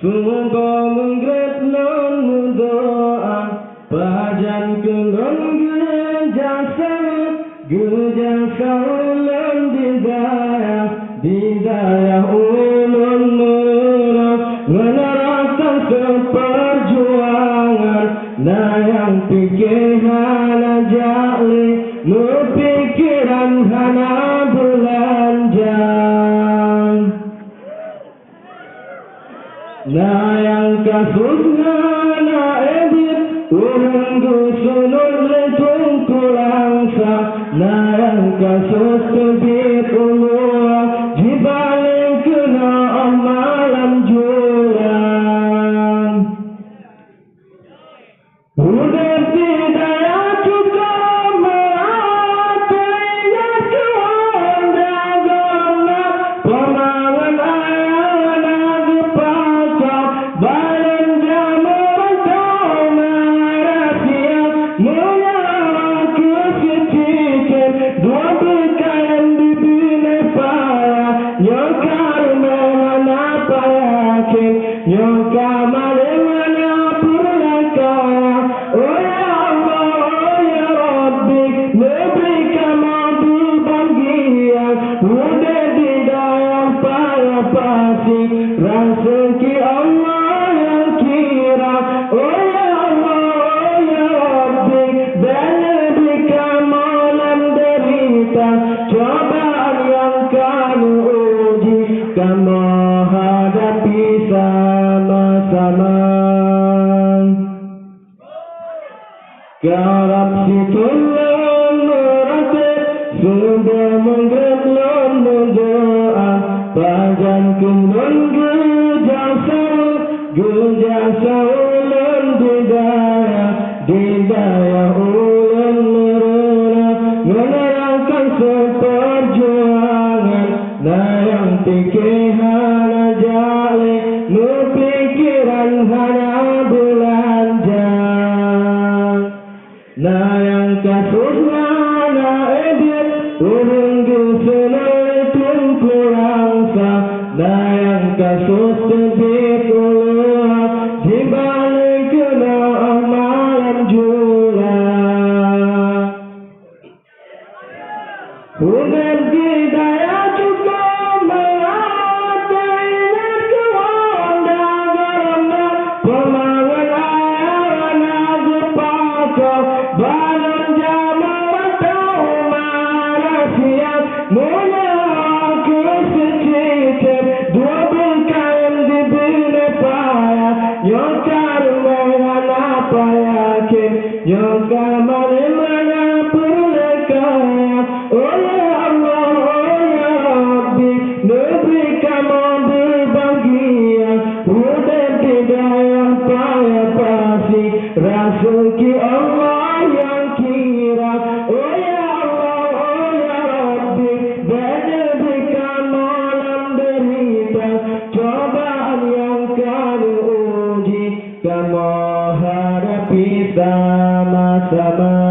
Sungguh menggetnon doa pajan kelon gejasa ulun didaya ulun merah menerangkan seperjuangan nah yang pikir hana jali nu pikiran hana belanjang nah yang kasusnya na edit urung gusunun letung kulangsa nah yang kasus kebit ulua dibalik kena amalan jualan udah tidak cukup melatihnya kewandagana pemangan ayana dipacak badan jamuran kau marasia menyawa kesetikan dua berkain di bina payah nyokar mengenai apa yakin nyokar malimana purlakaya oh ya Allah oh ya Rabbi neberikan mampu bahagia udah di dalam payah pasti rezeki Allah yang kira oh ya Allah oh ya Rabbi dan neberikan malam derita cobaan yang kamu uji kamu hadapi sama-sama Karab situlun merate sudah menggetlon mendoa pajan kelon gejasa ulun didaya ulun merah menerangkan seperjuangan nah yang pikir hana jali nu pikiran hana belanjang nah yang kasusnya na edit urung gusunai tungkulangsa nah yang kasus kebit ulua dibalik kena amalan jualan udah didaya cukup melatihnya kewandagana pemangan ayana dipacak badan jamuran kau marasia menyawa kesetikan dua berkain di bina payah nyokar mengenai apa yakin nyokar malimana purlakaya oh ya Allah oh ya Rabbi neberikan mampu bahagia udah di dalam payah pasti rezeki Allah yang kira oh ya Allah oh ya Rabbi dan neberikan malam derita cobaan yang kamu uji kamu hadapi sama-sama